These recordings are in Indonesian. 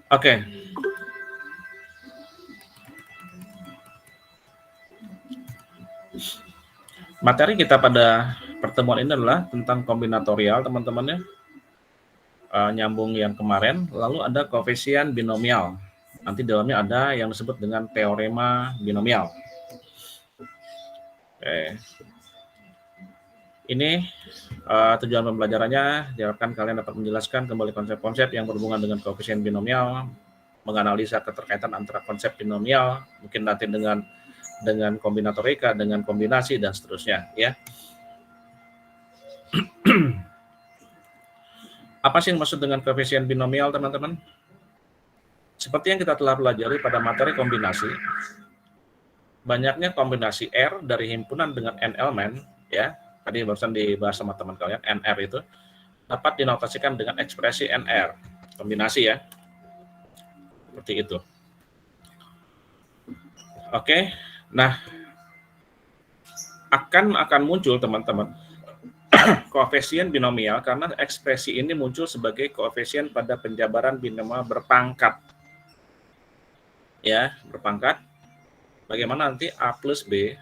Oke, materi kita pada pertemuan ini adalah tentang kombinatorial, teman-teman ya. Nyambung yang kemarin, lalu ada koefisien binomial. Nanti dalamnya ada yang disebut dengan teorema binomial. Oke. Ini tujuan pembelajarannya diharapkan kalian dapat menjelaskan kembali konsep-konsep yang berhubungan dengan koefisien binomial, menganalisa keterkaitan antara konsep binomial, mungkin nanti dengan kombinatorika, dengan kombinasi dan seterusnya, ya. Apa sih yang maksud dengan koefisien binomial, teman-teman? Seperti yang kita telah pelajari pada materi kombinasi, banyaknya kombinasi R dari himpunan dengan N elemen, ya, tadi barusan dibahas sama teman kalian, NR itu, dapat dinotasikan dengan ekspresi NR, kombinasi ya, seperti itu. Oke, nah, akan muncul teman-teman koefisien binomial karena ekspresi ini muncul sebagai koefisien pada penjabaran binomial berpangkat. Ya, berpangkat. Bagaimana nanti A plus B,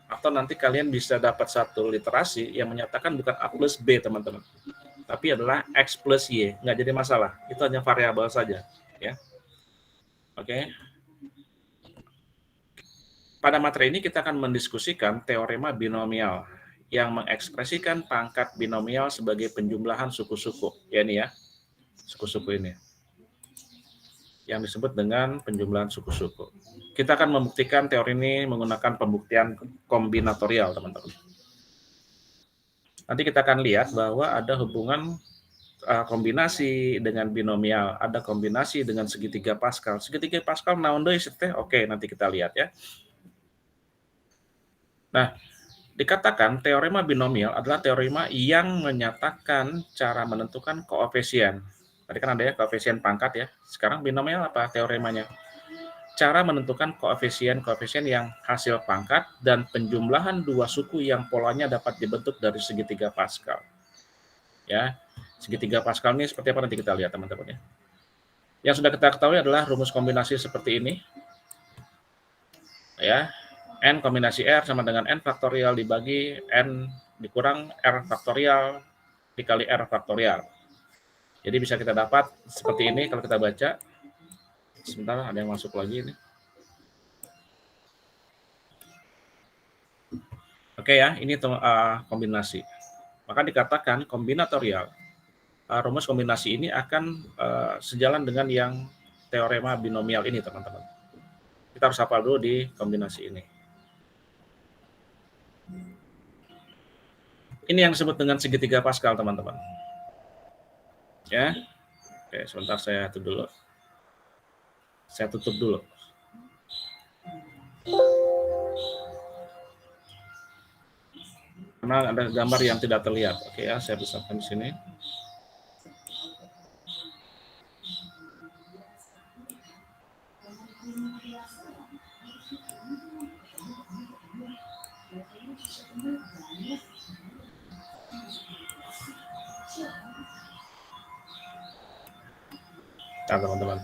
atau nanti kalian bisa dapat satu literasi yang menyatakan bukan A plus B, teman-teman, tapi adalah X plus Y. Nggak jadi masalah, itu hanya variabel saja. Ya. Oke. Pada materi ini kita akan mendiskusikan teorema binomial yang mengekspresikan pangkat binomial sebagai penjumlahan suku-suku. Ya, ini ya, suku-suku ini yang disebut dengan penjumlahan suku-suku. Kita akan membuktikan teori ini menggunakan pembuktian kombinatorial, teman-teman. Nanti kita akan lihat bahwa ada hubungan kombinasi dengan binomial, ada kombinasi dengan segitiga Pascal. Segitiga Pascal naon deui teh? Oke, nanti kita lihat ya. Nah, dikatakan teorema binomial adalah teorema yang menyatakan cara menentukan koefisien. Tadi kan ada ya koefisien pangkat ya. Sekarang binomial apa teoremanya? Cara menentukan koefisien-koefisien yang hasil pangkat dan penjumlahan dua suku yang polanya dapat dibentuk dari segitiga Pascal. Ya, segitiga Pascal ini seperti apa nanti kita lihat, teman-teman ya. Yang sudah kita ketahui adalah rumus kombinasi seperti ini. Ya, N kombinasi R sama dengan N faktorial dibagi N dikurang R faktorial dikali R faktorial. Jadi bisa kita dapat seperti ini kalau kita baca. Sebentar, ada yang masuk lagi ini. Oke ya, ini kombinasi. Maka dikatakan kombinatorial. Rumus kombinasi ini akan sejalan dengan yang teorema binomial ini, teman-teman. Kita harus hafal dulu di kombinasi ini. Ini yang disebut dengan segitiga Pascal, teman-teman. Ya, oke, sebentar saya tutup dulu. Saya tutup dulu. Karena ada gambar yang tidak terlihat. Oke ya, saya besarkan di sini. Nah, teman-teman.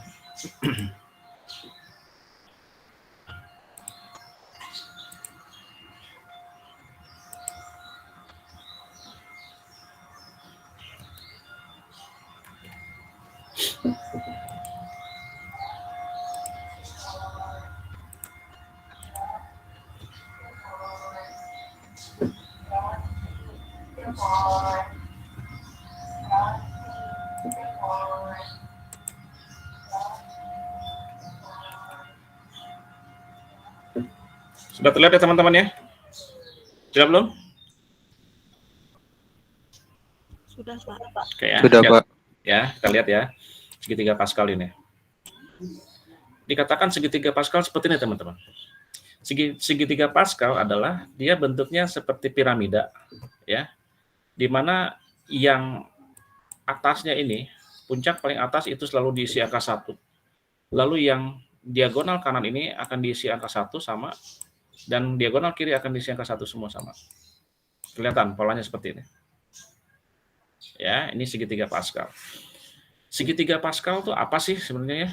Sudah terlihat ya, teman-teman ya? Sudah belum? Sudah, Pak. Oke ya. Sudah, Pak. Ya, kita lihat ya. Segitiga Pascal ini. Dikatakan segitiga Pascal seperti ini, teman-teman. Segitiga Pascal adalah dia bentuknya seperti piramida, ya, di mana yang atasnya ini, puncak paling atas itu selalu diisi angka 1. Lalu yang diagonal kanan ini akan diisi angka 1 sama, dan diagonal kiri akan diisi angka 1 semua sama. Kelihatan polanya seperti ini. Ya, ini segitiga Pascal. Segitiga Pascal itu apa sih sebenarnya ya?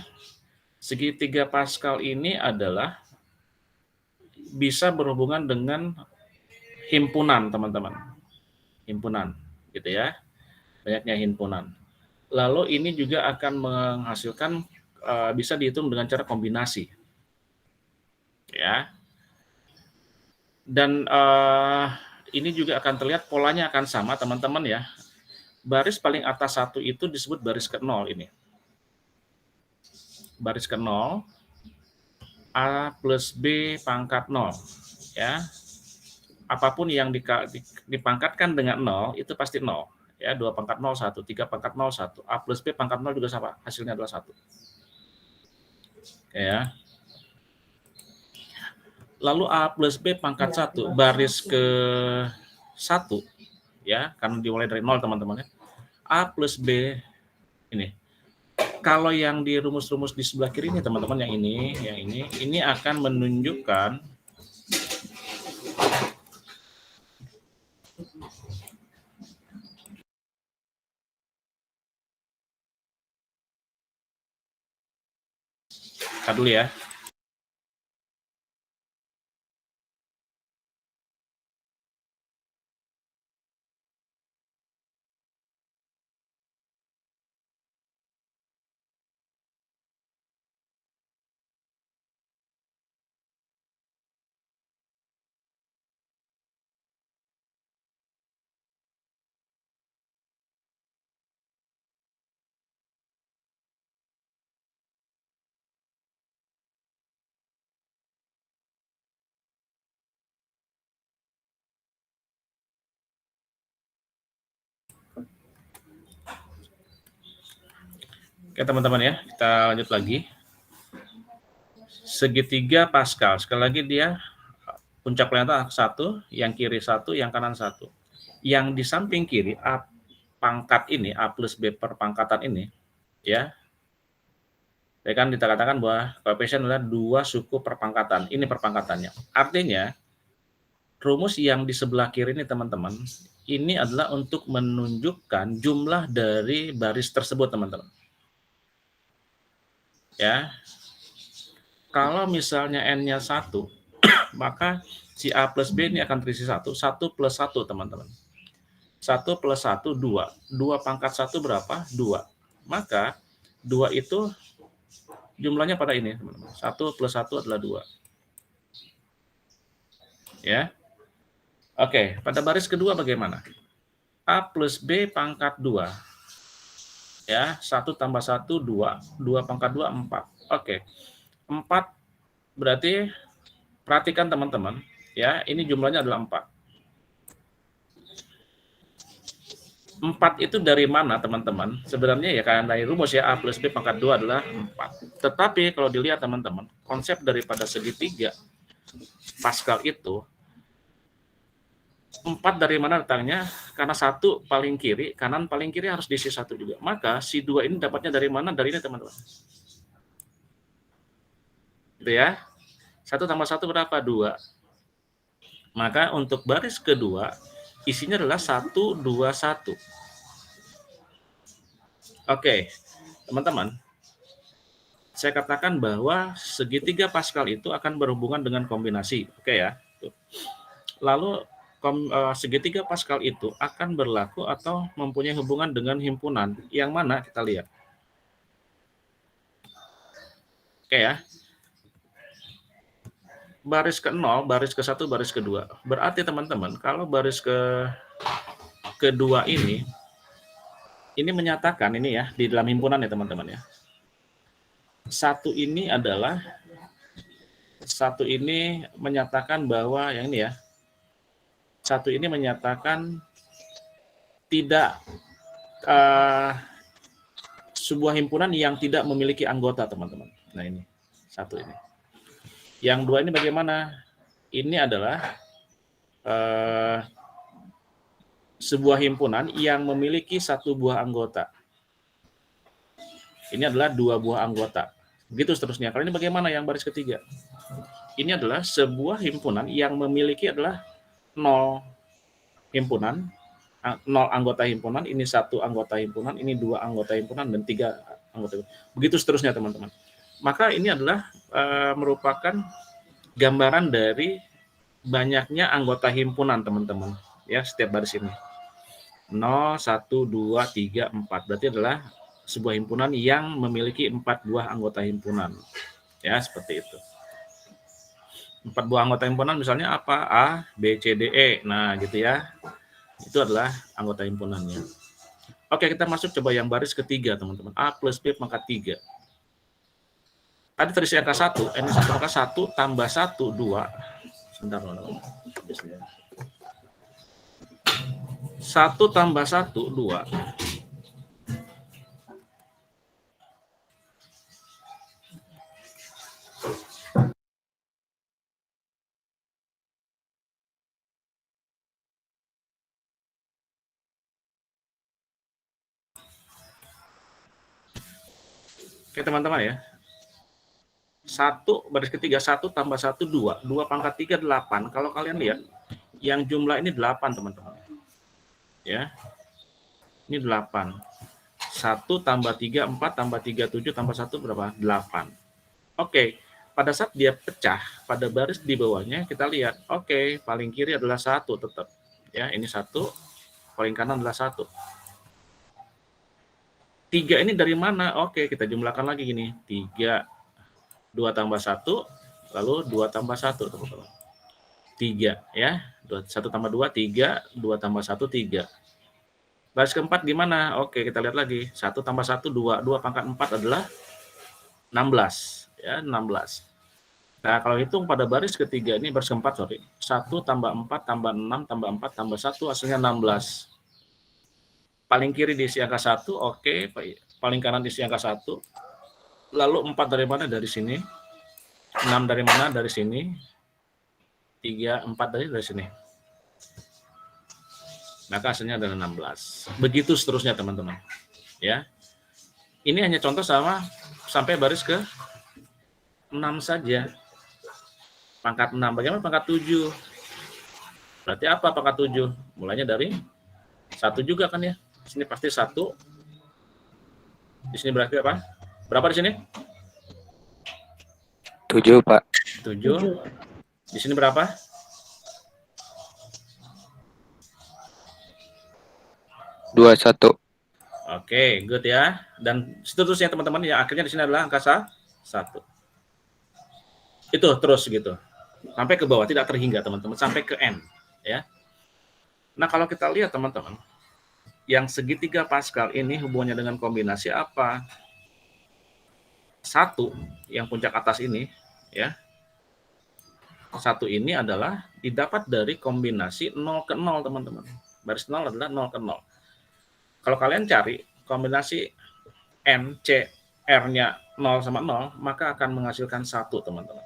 Segitiga Pascal ini adalah bisa berhubungan dengan himpunan, teman-teman. Himpunan, gitu ya. Banyaknya himpunan. Lalu ini juga akan menghasilkan bisa dihitung dengan cara kombinasi. Ya. Dan ini juga akan terlihat polanya akan sama, teman-teman ya. Baris paling atas satu itu disebut baris ke-0 ini. Baris ke-0 A plus B pangkat 0 ya. Apapun yang dipangkatkan dengan 0 itu pasti 0 ya. 2 pangkat 0 1, 3 pangkat 0 1, A plus B pangkat 0 juga sama, hasilnya adalah 1 ya. Lalu A plus B pangkat 1 baris ke 1 ya, karena dimulai dari 0 teman-teman ya. A plus B ini. Kalau yang di rumus-rumus di sebelah kiri ini teman-teman, yang ini akan menunjukkan dulu ya. Oke teman-teman ya, kita lanjut lagi. Segitiga Pascal, sekali lagi dia puncak paling atas 1, yang kiri 1, yang kanan 1. Yang di samping kiri A pangkat ini, A plus B perpangkatan ini, ya kan dikatakan bahwa koefisien adalah 2 suku perpangkatan. Ini perpangkatannya. Artinya, rumus yang di sebelah kiri ini teman-teman, ini adalah untuk menunjukkan jumlah dari baris tersebut teman-teman. Ya, kalau misalnya n-nya 1, maka si A plus B ini akan terisi 1 plus 1 teman-teman. 1 plus 1, 2. 2 pangkat 1 berapa? 2. Maka 2 itu jumlahnya pada ini teman-teman. 1 plus 1 adalah 2. Ya. Oke, pada baris kedua bagaimana? A plus B pangkat 2. Ya, 1 tambah 1, 2. 2 pangkat 2, 4. Oke. 4 berarti, perhatikan teman-teman, ya, ini jumlahnya adalah 4. 4 itu dari mana teman-teman? Sebenarnya ya karena dari rumus ya, A plus B pangkat 2 adalah 4. Tetapi kalau dilihat teman-teman, konsep daripada segitiga Pascal itu, 4 dari mana datangnya? Karena 1 paling kiri, kanan paling kiri harus diisi 1 juga. Maka si 2 ini dapatnya dari mana? Dari ini teman-teman. Gitu ya. 1 tambah 1 berapa? 2. Maka untuk baris kedua, isinya adalah 1, 2, 1. Oke, teman-teman. Saya katakan bahwa segitiga Pascal itu akan berhubungan dengan kombinasi. Oke ya. Lalu segitiga Pascal itu akan berlaku atau mempunyai hubungan dengan himpunan. Yang mana kita lihat. Oke ya. Baris ke-0, baris ke-1, baris ke-2. Berarti teman-teman, kalau baris kedua ini menyatakan ini ya, di dalam himpunan ya teman-teman ya. Satu ini menyatakan bahwa yang ini ya. Satu ini menyatakan tidak sebuah himpunan yang tidak memiliki anggota, teman-teman. Nah ini, satu ini. Yang dua ini bagaimana? Ini adalah sebuah himpunan yang memiliki satu buah anggota. Ini adalah 2 buah anggota. Begitu seterusnya. Kalau ini bagaimana yang baris ketiga? Ini adalah sebuah himpunan yang memiliki adalah 0 himpunan 0 anggota himpunan, ini 1 anggota himpunan, ini 2 anggota himpunan, dan 3 anggota himpunan. Begitu seterusnya, teman-teman. Maka ini adalah merupakan gambaran dari banyaknya anggota himpunan, teman-teman. Ya, setiap baris ini. 0, 1, 2, 3, 4. Berarti adalah sebuah himpunan yang memiliki 4 buah anggota himpunan. Ya, seperti itu. 4 buah anggota himpunan misalnya apa? A, B, C, D, E. Nah, gitu ya. Itu adalah anggota himpunannya. Oke, kita masuk coba yang baris ketiga, teman-teman. A plus B pangkat 3. Tadi terisi angka 1. Ini angka 1 tambah 1, 2. Sebentar, teman-teman. 1 tambah 1, 2. Oke, teman-teman ya. 1 baris ketiga, 1 tambah 1, 2. 2 pangkat 3, 8. Kalau kalian lihat, yang jumlah ini 8, teman-teman. Ya. Ini 8. 1 tambah 3, 4 tambah 3, 7 tambah 1 berapa? 8. Oke. Pada saat dia pecah, pada baris di bawahnya kita lihat, oke, paling kiri adalah 1 tetap. Ya, ini 1, paling kanan adalah 1. 3 ini dari mana? Oke, kita jumlahkan lagi gini. 3, 2 tambah 1, lalu 2 tambah 1, teman-teman. 3, ya. 1 tambah 2, 3, 2 tambah 1, 3. Baris keempat gimana? Oke, kita lihat lagi. 1 tambah 1, 2. 2 pangkat 4 adalah 16. Ya, 16. Nah, kalau hitung pada baris ketiga ini, baris keempat, 1 tambah 4 tambah 6 tambah 4 tambah 1, hasilnya 16. Paling kiri diisi angka 1, oke. Paling kanan diisi angka 1. Lalu 4 dari mana? Dari sini. 6 dari mana? Dari sini. 3, 4 dari sini. Maka hasilnya adalah 16. Begitu seterusnya, teman-teman. Ya. Ini hanya contoh sampai baris ke 6 saja. Pangkat 6. Bagaimana pangkat 7? Berarti apa pangkat 7? Mulainya dari 1 juga kan ya. Di sini pasti 1. Di sini berarti apa? Berapa di sini? 7, Pak. 7. Di sini berapa? 21. Oke, good ya. Dan seterusnya, teman-teman, yang akhirnya di sini adalah angka 1. Itu terus gitu. Sampai ke bawah, tidak terhingga, teman-teman, sampai ke N, ya. Nah, kalau kita lihat, teman-teman, yang segitiga Pascal ini hubungannya dengan kombinasi apa? 1 yang puncak atas ini, ya. 1 ini adalah didapat dari kombinasi 0 ke 0, teman-teman. Baris 0 adalah 0 ke 0. Kalau kalian cari kombinasi N, C, R-nya 0 sama 0, maka akan menghasilkan 1, teman-teman.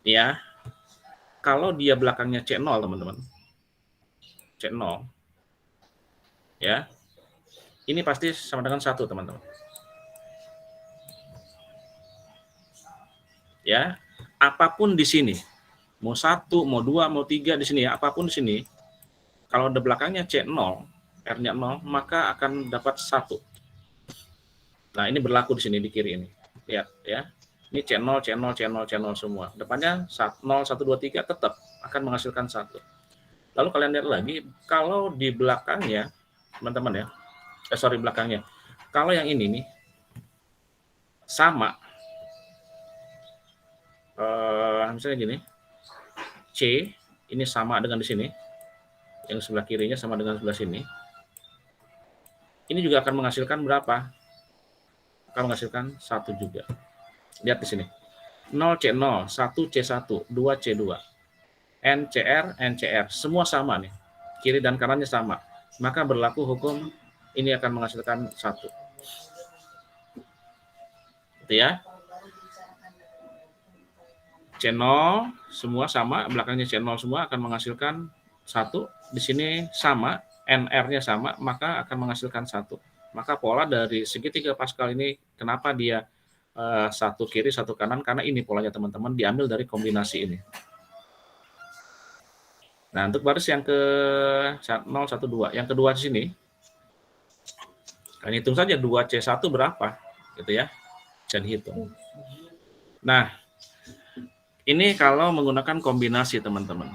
Ya, kalau dia belakangnya C0, teman-teman. C0. Ya. Ini pasti sama dengan 1, teman-teman. Ya. Apapun di sini. Mau 1, mau 2, mau 3 di sini ya, apapun di sini. Kalau ada belakangnya C0, R-nya 0, maka akan dapat 1. Nah, ini berlaku di sini di kiri ini. Lihat ya. Ini C0, C0, C0, C0 semua. Depannya 0, 1, 2, 3 tetap akan menghasilkan 1. Lalu kalian lihat lagi, kalau di belakangnya, teman-teman ya, belakangnya. Kalau yang ini nih, sama, misalnya gini, C, ini sama dengan di sini, yang sebelah kirinya sama dengan sebelah sini, ini juga akan menghasilkan berapa? Akan menghasilkan 1 juga. Lihat di sini. 0C0, 1C1, 2C2. NCR, NCR, semua sama nih. Kiri dan kanannya sama. Maka berlaku hukum ini akan menghasilkan 1. Gitu ya. C0 semua sama, belakangnya C0 semua akan menghasilkan 1. Di sini sama, NR-nya sama, maka akan menghasilkan 1. Maka pola dari segitiga Pascal ini, kenapa dia 1 kiri, 1 kanan, karena ini polanya, teman-teman, diambil dari kombinasi ini. Nah, untuk baris yang ke 012, yang kedua di sini, kalian hitung saja 2C1 berapa, gitu ya, bisa dihitung. Nah, ini kalau menggunakan kombinasi, teman-teman.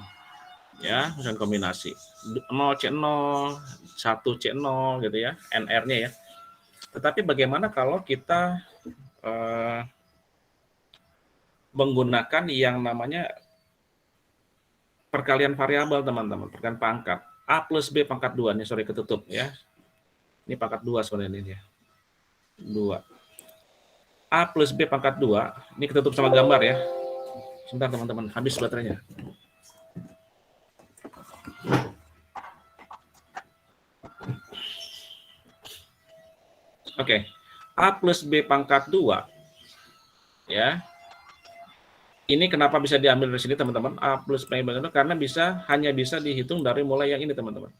Ya, misalkan kombinasi 0C0, 1C0 gitu ya, NR-nya ya. Tetapi bagaimana kalau kita menggunakan yang namanya perkalian variabel, teman-teman, perkalian pangkat. A plus B pangkat 2, nih sorry ketutup ya. Ini pangkat 2 sebenarnya ini ya. 2. A plus B pangkat 2, ini ketutup sama gambar ya. Sebentar teman-teman, habis baterainya. Oke, A plus B pangkat 2, ya. Ini kenapa bisa diambil dari sini, teman-teman? A plus B pangkat 2, karena hanya bisa dihitung dari mulai yang ini, teman-teman.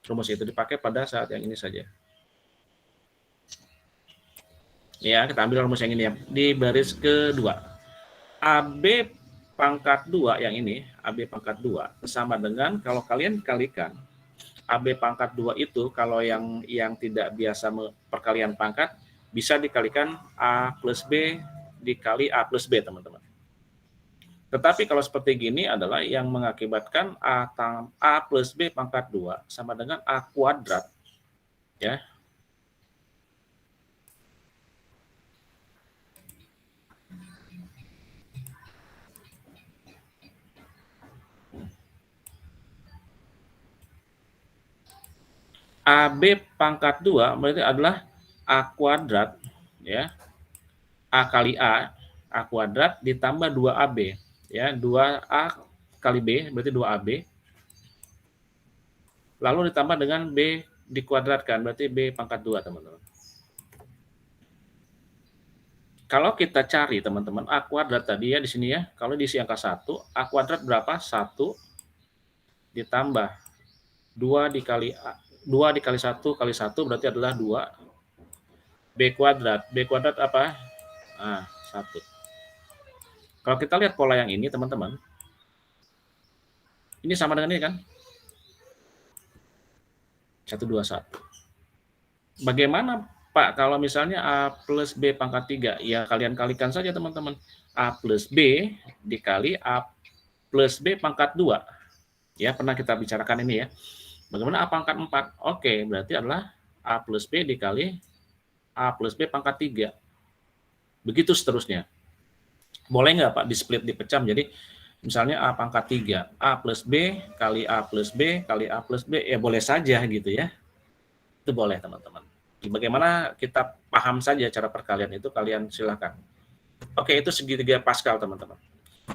Rumus itu dipakai pada saat yang ini saja. Ya, kita ambil rumus yang ini ya. Di baris kedua. AB pangkat 2 yang ini, AB pangkat 2 sama dengan kalau kalian kalikan AB pangkat 2 itu kalau yang tidak biasa perkalian pangkat bisa dikalikan A plus B dikali A plus B, teman-teman. Tetapi kalau seperti gini adalah yang mengakibatkan A plus B pangkat 2 sama dengan A kuadrat, ya. AB pangkat 2 berarti adalah A kuadrat, ya. A kali A kuadrat ditambah 2AB, ya. 2A kali B berarti 2AB. Lalu ditambah dengan B dikuadratkan berarti B pangkat 2, teman-teman. Kalau kita cari, teman-teman, A kuadrat tadi ya di sini ya, kalau diisi angka 1, A kuadrat berapa? 1 ditambah 2 dikali 1 kali 1 berarti adalah 2. B kuadrat. B kuadrat apa? Nah, 1. Kalau kita lihat pola yang ini, teman-teman, ini sama dengan ini kan? 1, 2, 1. Bagaimana, Pak, kalau misalnya A plus B pangkat 3? Ya, kalian kalikan saja, teman-teman. A plus B dikali A plus B pangkat 2. Ya, pernah kita bicarakan ini ya. Bagaimana A pangkat 4? Oke, berarti adalah A plus B dikali A plus B pangkat 3. Begitu seterusnya. Boleh nggak, Pak, di-split, dipecah jadi misalnya A pangkat 3, A plus B kali A plus B kali A plus B, ya boleh saja gitu ya. Itu boleh, teman-teman. Bagaimana kita paham saja cara perkalian itu, kalian silakan. Oke, itu segitiga Pascal, teman-teman.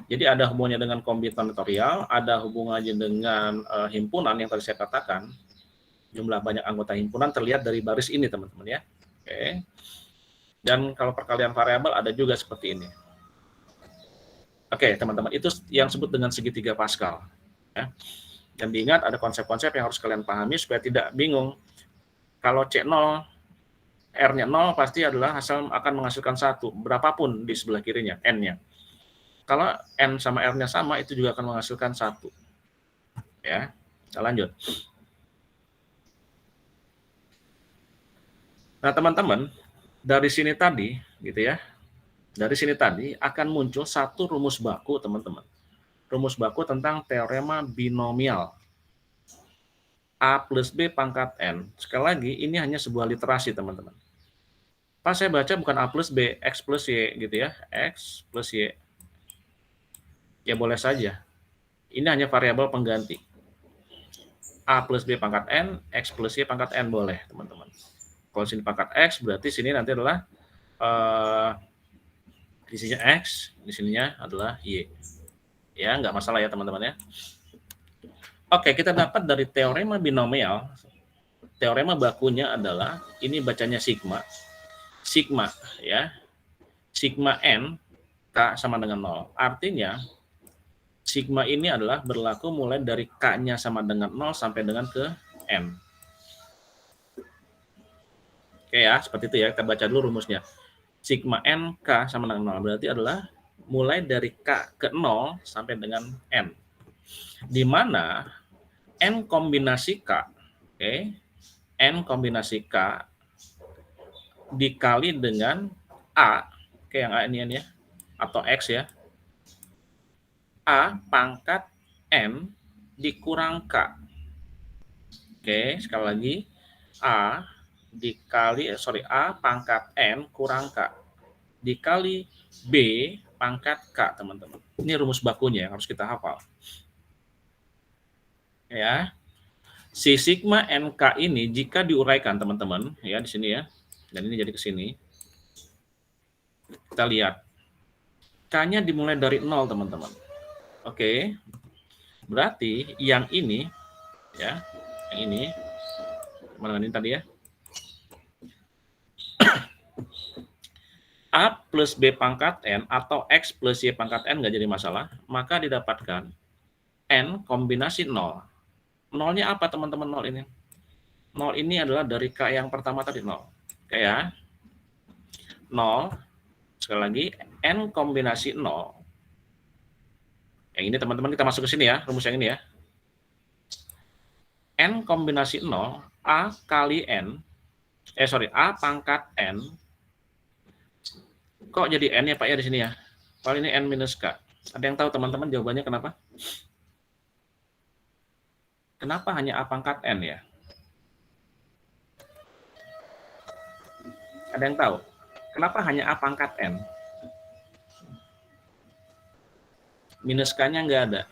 Jadi ada hubungannya dengan kombinatorial, ada hubungannya dengan himpunan yang tadi saya katakan. Jumlah banyak anggota himpunan terlihat dari baris ini, teman-teman ya. Oke. Dan kalau perkalian variabel ada juga seperti ini. Oke, teman-teman, itu yang disebut dengan segitiga Pascal. Ya. Dan diingat ada konsep-konsep yang harus kalian pahami supaya tidak bingung. Kalau C0, R-nya 0 pasti adalah akan menghasilkan 1, berapapun di sebelah kirinya, N-nya. Kalau N sama R-nya sama, itu juga akan menghasilkan 1. Ya, kita lanjut. Nah, teman-teman, dari sini tadi, gitu ya, dari sini tadi akan muncul satu rumus baku, teman-teman. Rumus baku tentang teorema binomial. A plus B pangkat N. Sekali lagi, ini hanya sebuah literasi, teman-teman. Pas saya baca bukan A plus B, X plus Y, gitu ya. X plus Y. Ya boleh saja. Ini hanya variabel pengganti. A plus B pangkat N, X plus Y pangkat N boleh, teman-teman. Kalau sini pangkat X, berarti sini nanti adalah di sini X, di sininya adalah Y. Ya, nggak masalah ya, teman-teman ya. Oke, kita dapat dari teorema binomial. Teorema bakunya adalah, ini bacanya sigma. Sigma, ya. Sigma N, K sama dengan 0. Artinya, sigma ini adalah berlaku mulai dari K-nya sama dengan 0 sampai dengan ke N. Oke ya, seperti itu ya. Kita baca dulu rumusnya. Sigma N, K sama dengan 0. Berarti adalah mulai dari K ke 0 sampai dengan N. di mana N kombinasi K, oke, N kombinasi K dikali dengan A, oke, yang A ini ya, atau X ya, A pangkat N dikurang K. Oke, sekali lagi, A pangkat N kurang K dikali B pangkat K, teman-teman. Ini rumus bakunya yang harus kita hafal. Ya. Si sigma NK ini jika diuraikan, teman-teman, ya di sini ya. Dan ini jadi ke sini. Kita lihat. K-nya dimulai dari 0, teman-teman. Oke. Berarti yang ini ya, yang ini mana ini tadi ya. A plus B pangkat N atau X plus Y pangkat N nggak jadi masalah, maka didapatkan N kombinasi 0. 0-nya apa, teman-teman, 0 ini? 0 ini adalah dari K yang pertama tadi, 0. Oke ya. 0, sekali lagi, N kombinasi 0. Yang ini, teman-teman, kita masuk ke sini ya, rumus yang ini ya. N kombinasi 0, A kali N, A pangkat N. Kok jadi N ya, Pak, ya, di sini ya? Kalau ini N minus K. Ada yang tahu, teman-teman, jawabannya kenapa? Kenapa hanya A pangkat N ya? Ada yang tahu? Kenapa hanya A pangkat N? Minus K-nya nggak ada.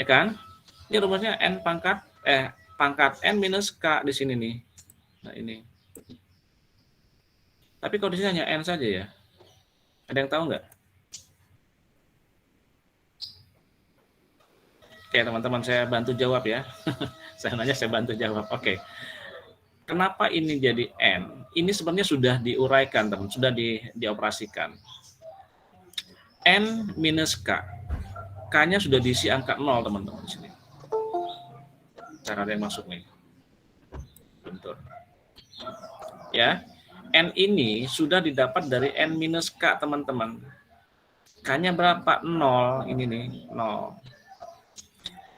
Ya kan? Ini rumusnya N pangkat N minus K di sini nih. Nah, ini. Tapi kalau di sini hanya N saja ya. Ada yang tahu nggak? Oke, teman-teman, saya bantu jawab ya. Saya nanya, saya bantu jawab. Oke. Kenapa ini jadi N? Ini sebenarnya sudah diuraikan, teman, sudah dioperasikan. N minus K. K-nya sudah diisi angka 0, teman-teman, di sini. Cara ada yang masuk nih. Bentar. Ya. N ini sudah didapat dari N minus K, teman-teman. K-nya berapa? 0, ini nih, 0.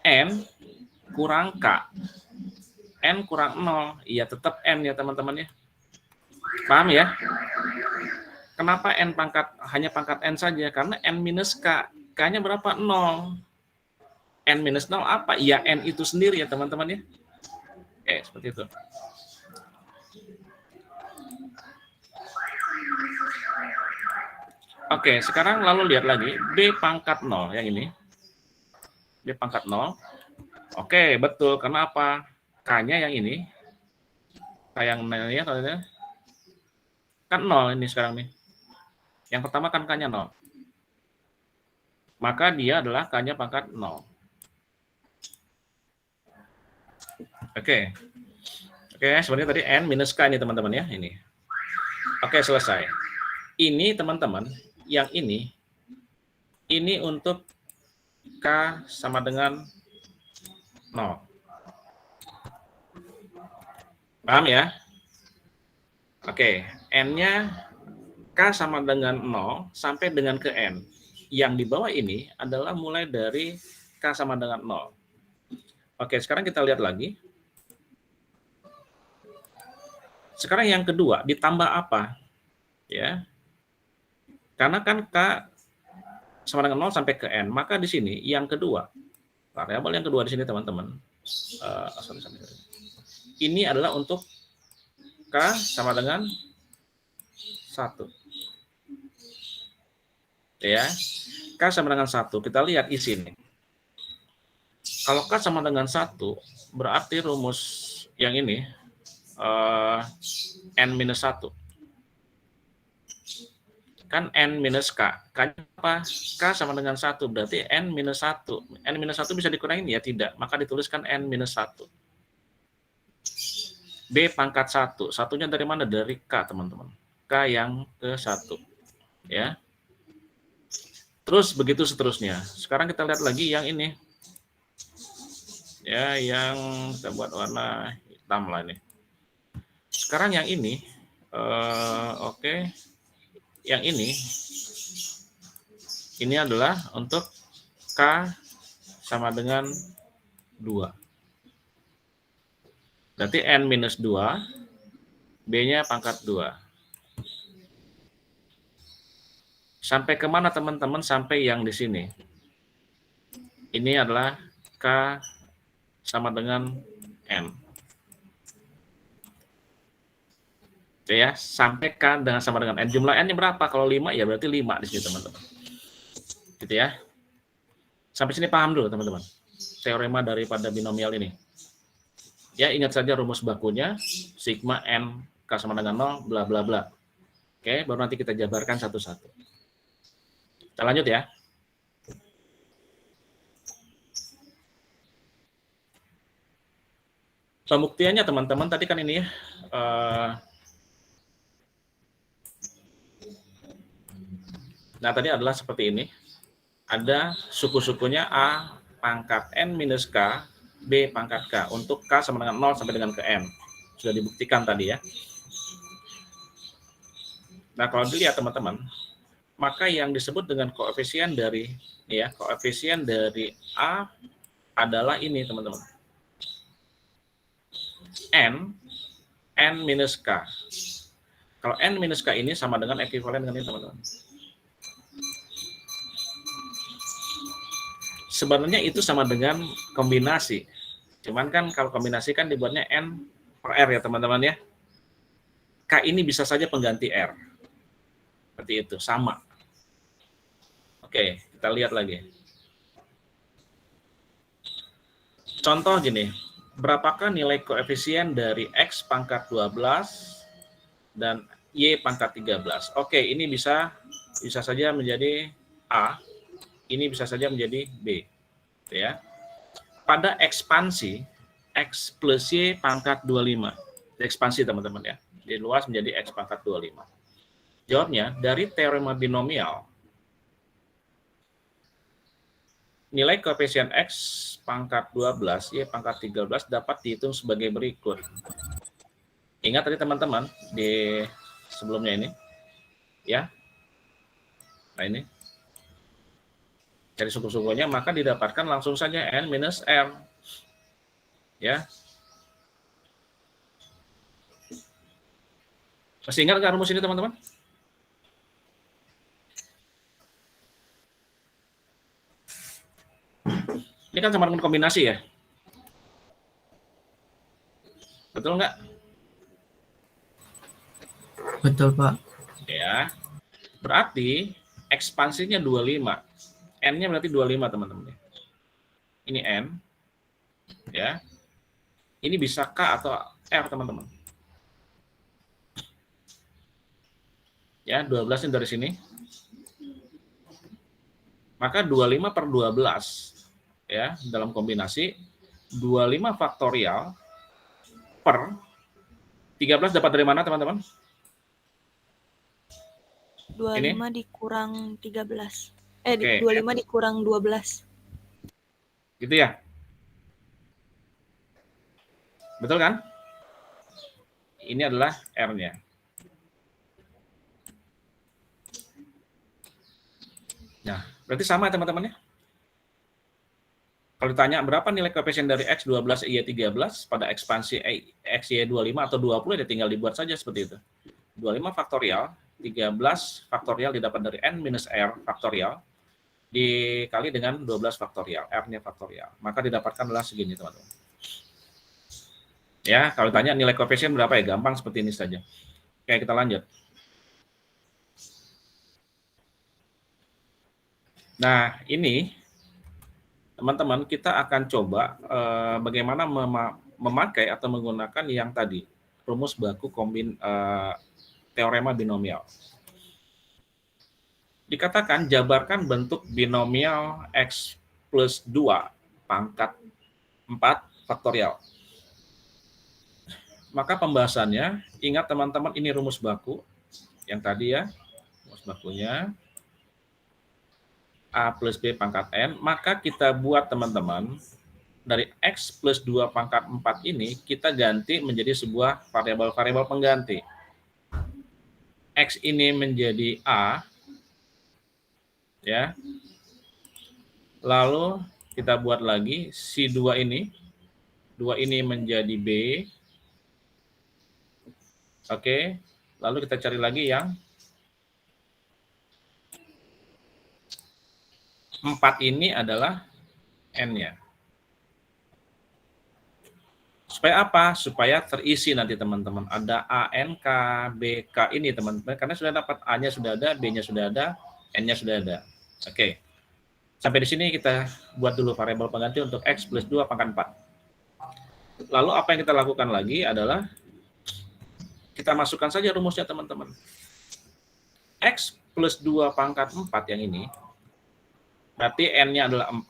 N kurang K. N kurang 0. Iya, tetap N ya, teman-teman ya. Paham ya? Kenapa N hanya pangkat N saja? Karena N minus K. K-nya berapa? 0. N minus 0 apa? Ya, N itu sendiri ya, teman-teman ya. Oke, seperti itu. Oke, sekarang lalu lihat lagi. B pangkat 0, yang ini. B pangkat 0. Oke, betul. Kenapa? K-nya yang ini. K yang ya, kan 0 ini sekarang nih. Yang pertama kan K-nya 0. Maka dia adalah K-nya pangkat 0. Oke. Oke, sebenarnya tadi N minus K ini, teman-teman ya. Ini. Oke, selesai. Ini, teman-teman, yang ini untuk K sama dengan 0. Paham ya? Oke, N-nya K sama dengan 0 sampai dengan ke N. Yang di bawah ini adalah mulai dari K sama dengan 0. Oke, sekarang kita lihat lagi. Sekarang yang kedua, ditambah apa? Ya. Karena kan K sama dengan 0 sampai ke N. Maka di sini yang kedua, variabel yang kedua di sini, teman-teman. Ini adalah untuk K sama dengan 1. Ya. K sama dengan 1. Kita lihat isi ini. Kalau K sama dengan 1, berarti rumus yang ini N minus 1. Kan N minus K. K apa? K sama dengan 1. Berarti N minus 1. N minus 1 bisa dikurangin? Ya tidak. Maka dituliskan N minus 1. B pangkat 1. Satunya dari mana? Dari K, teman-teman. K yang ke 1. Ya. Terus begitu seterusnya. Sekarang kita lihat lagi yang ini. Ya, yang kita buat warna hitam lah ini. Sekarang yang ini. Oke. Yang ini. Ini adalah untuk K sama dengan 2. Berarti N minus 2, B-nya pangkat 2. Sampai kemana teman-teman? Sampai yang di sini. Ini adalah K sama dengan N. Oke ya, sampai K dengan sama dengan N. Jumlah N-nya berapa? Kalau 5, ya berarti 5 di sini teman-teman. Gitu ya. Sampai sini paham dulu teman-teman. Teorema daripada binomial ini. Ya, ingat saja rumus bakunya, sigma N K sama dengan 0, bla bla bla. Oke, baru nanti kita jabarkan satu-satu. Kita lanjut ya. Pembuktiannya teman-teman, tadi kan ini ya, nah tadi adalah seperti ini. Ada suku-sukunya A pangkat N minus K, B pangkat K. Untuk K sama dengan 0 sampai dengan ke N. Sudah dibuktikan tadi ya. Nah, kalau dilihat teman-teman, maka yang disebut dengan koefisien dari A adalah ini teman-teman. N minus K. Kalau N minus K ini sama dengan ekuivalen dengan ini teman-teman. Sebenarnya itu sama dengan kombinasi. Cuman kan kalau kombinasi kan dibuatnya N per R ya teman-teman ya. K ini bisa saja pengganti R. Seperti itu, sama. Oke, kita lihat lagi. Contoh gini, berapakah nilai koefisien dari X pangkat 12 dan Y pangkat 13? Oke, ini bisa saja menjadi A, ini bisa saja menjadi B. Ya. Pada ekspansi, X plus Y pangkat 25. Ekspansi teman-teman ya. Diluas menjadi X pangkat 25. Jawabnya, dari teorema binomial, nilai koefisien X pangkat 12, Y pangkat 13 dapat dihitung sebagai berikut. Ingat tadi teman-teman, di sebelumnya ini. Ya. Nah ini. Dari suku-sukunya, maka didapatkan langsung saja N minus R. Ya. Masih ingat nggak rumus ini teman-teman? Ini kan sama dengan kombinasi ya? Betul nggak? Betul, Pak. Ya. Berarti ekspansinya 25. N-nya berarti 25 teman-teman. Ini N. Ya. Ini bisa K atau R teman-teman. Ya, 12 ini dari sini. Maka 25 per 12 ya, dalam kombinasi 25 faktorial per 13 dapat dari mana teman-teman? 25 Ini? dikurang 13. Oke. 25 dikurang 12. Gitu ya? Betul kan? Ini adalah R-nya. Nah, berarti sama teman-teman ya? Kalau ditanya berapa nilai koefisien dari X 12 Y 13 pada ekspansi X Y 25 atau 20, ya tinggal dibuat saja seperti itu. 25 faktorial, 13 faktorial didapat dari N minus R faktorial dikali dengan 12 faktorial, R-nya faktorial. Maka didapatkan adalah segini teman-teman. Ya, kalau ditanya nilai koefisien berapa ya, gampang seperti ini saja. Oke, kita lanjut. Nah, ini teman-teman kita akan coba bagaimana memakai atau menggunakan yang tadi, rumus baku teorema binomial. Dikatakan jabarkan bentuk binomial X plus 2 pangkat 4 faktorial. Maka pembahasannya, ingat teman-teman ini rumus baku yang tadi ya, rumus bakunya A plus B pangkat N, maka kita buat teman-teman, dari X plus 2 pangkat 4 ini, kita ganti menjadi sebuah variabel-variabel pengganti. X ini menjadi A, Ya. Lalu kita buat lagi si 2 ini. 2 ini menjadi B. Oke. Lalu kita cari lagi yang 4 ini adalah N-nya. Supaya apa? Supaya terisi nanti teman-teman. Ada A, N, K, B, K ini teman-teman. Karena sudah dapat A-nya sudah ada, B-nya sudah ada, N-nya sudah ada. Oke. Sampai di sini kita buat dulu variabel pengganti untuk X plus 2 pangkat 4. Lalu apa yang kita lakukan lagi adalah kita masukkan saja rumusnya teman-teman. X plus 2 pangkat 4 yang ini, berarti N-nya adalah 4,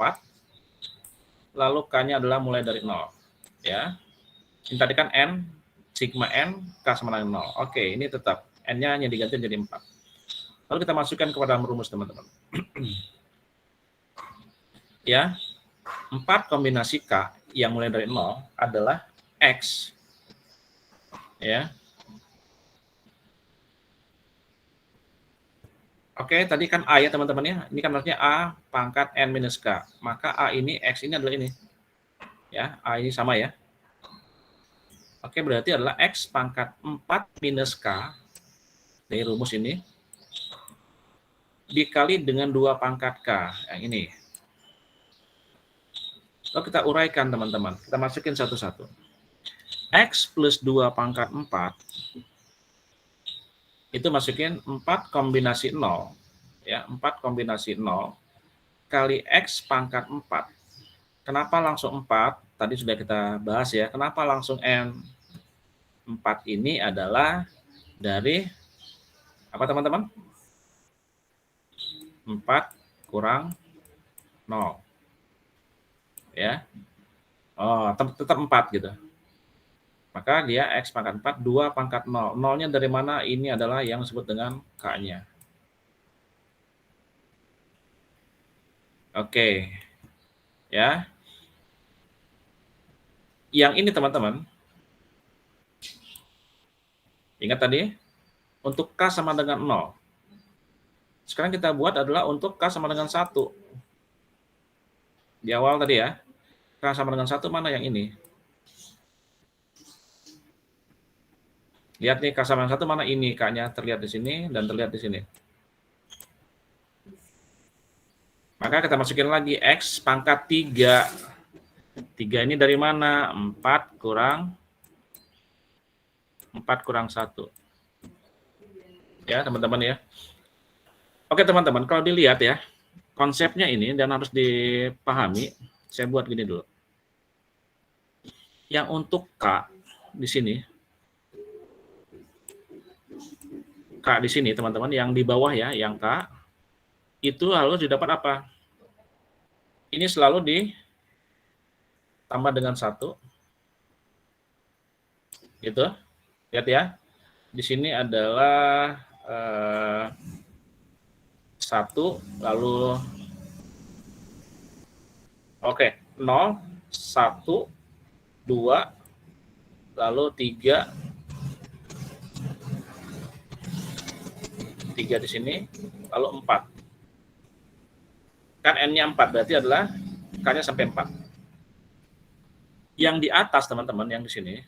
lalu K-nya adalah mulai dari 0. Ya. Ini tadi kan N, sigma N, K sama dengan 0. Oke, ini tetap. N-nya hanya diganti jadi 4. Lalu kita masukkan ke dalam rumus, teman-teman. Ya, 4 kombinasi K yang mulai dari 0 adalah X. Ya. Oke, tadi kan A ya, teman-teman ya. Ini kan artinya A pangkat N minus K. Maka A ini, X ini adalah ini. Ya, A ini sama ya. Oke, berarti adalah X pangkat 4 minus K dari rumus ini dikali dengan 2 pangkat K yang ini. Lalu kita uraikan teman-teman. Kita masukin satu-satu. X plus 2 pangkat 4 itu masukin 4 kombinasi 0. Ya, 4 kombinasi 0 kali X pangkat 4. Kenapa langsung 4? Tadi sudah kita bahas ya. Kenapa langsung N? 4 ini adalah dari apa teman-teman? 4 kurang 0. Ya. Oh, tetap 4 gitu. Maka dia X pangkat 4, 2 pangkat 0. 0-nya dari mana? Ini adalah yang disebut dengan K-nya. Oke. Ya. Yang ini teman-teman, ingat tadi, untuk K sama dengan 0. Sekarang kita buat adalah untuk K sama dengan 1. Di awal tadi ya, K sama dengan 1 mana yang ini? Lihat nih, K sama dengan 1 mana ini? K-nya terlihat di sini dan terlihat di sini. Maka kita masukin lagi X pangkat 3. 3 ini dari mana? 4 kurang 1. Ya, teman-teman ya. Oke, teman-teman, kalau dilihat ya, konsepnya ini dan harus dipahami, saya buat gini dulu. Yang untuk K di sini, K di sini, teman-teman, yang di bawah ya, yang K, itu harus didapat apa? Ini selalu ditambah dengan 1. Gitu. Lihat ya. Di sini adalah 1, lalu 0, 1, 2, lalu 3 di sini, lalu 4. Kan N-nya 4, berarti adalah K-nya sampai 4. Yang di atas, teman-teman, yang di sini,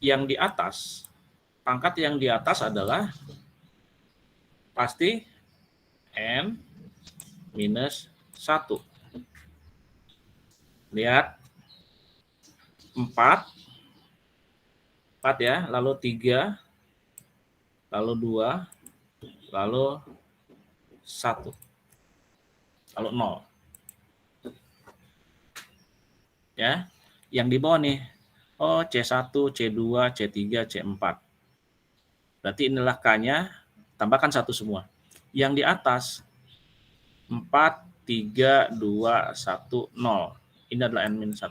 yang di atas, pangkat yang di atas adalah pasti N minus 1. Lihat, 4 ya, lalu 3, lalu 2, lalu 1, lalu 0. Ya, yang di bawah nih, oh C1, C2, C3, C4. Berarti inilah K-nya, tambahkan 1 semua. Yang di atas, 4, 3, 2, 1, 0. Ini adalah N-1.